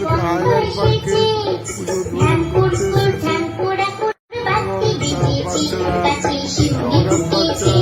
থেকে হাইল্যান্ড পার্কে পুজো উদ্বোধন করতে এসেছে বাচ্চারা অর্ডার পাচ্ছে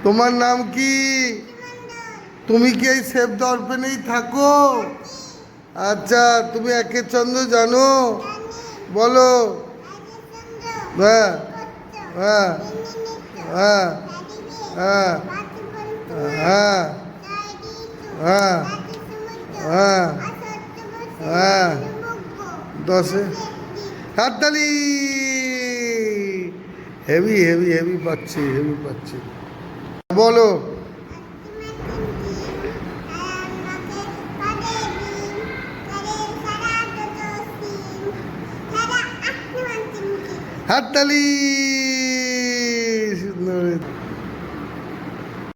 তোমার নাম কি? তুমি কি এই সেফ দর্পণেই থাকো? আচ্ছা, তুমি একের চন্দ্র জানো? বলো। হ্যাঁ হ্যাঁ হ্যাঁ হ্যাঁ হ্যাঁ হ্যাঁ হ্যাঁ হ্যাঁ 10 হাততালি। হেভি হেভি হেভি পাচ্ছি, হেভি পাচ্ছি। বলো। হাততালি। সুন্দর।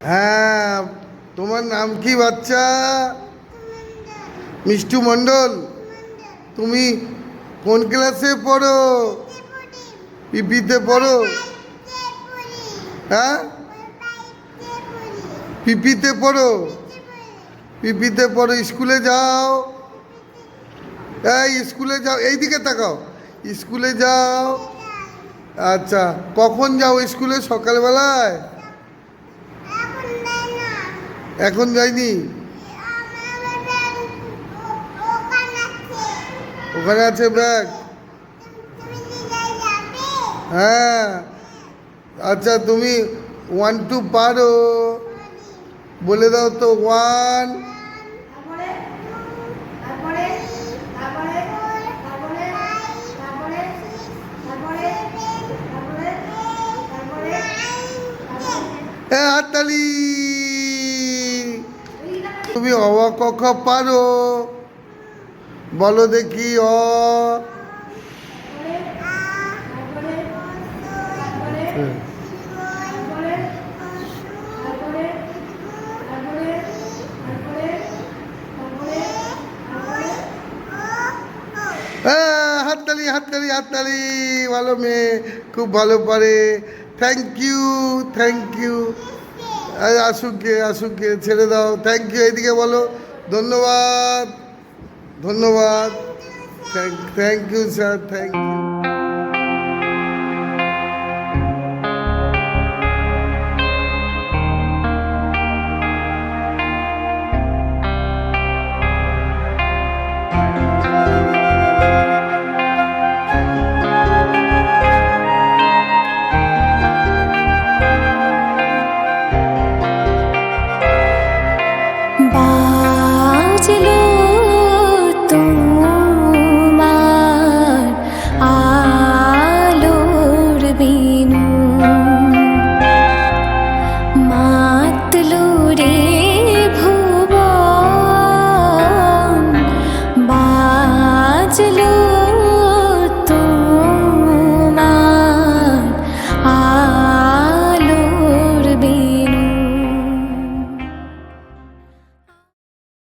হ্যাঁ, তোমার নাম কি বাচ্চা? মিষ্টু মণ্ডল। তুমি কোন ক্লাসে পড়ো? পিপিতে পড়ো? হ্যাঁ, পিপিতে পড়ো? পিপিতে পড়ো। স্কুলে যাও? এই স্কুলে যাও, এইদিকে তাকাও। স্কুলে যাও? আচ্ছা, কখন যাও স্কুলে? সকালবেলায়? এখন যাইনি? ওখানে আছে ব্যাগ? হ্যাঁ। আচ্ছা, তুমি 1 2 পারো? বলে দাও তো। 1 হাততালি। তুমি অ ক খ পারো? বলো দেখি। অ হাততালি হাততালি হাততালি। ভালো মেয়ে, খুব ভালো পারে। Thank you, thank you. আসুক গে, আসুক গে, ছেড়ে দাও। Thank you. এইদিকে বলো। ধন্যবাদ, ধন্যবাদ। Thank you sir, thank you.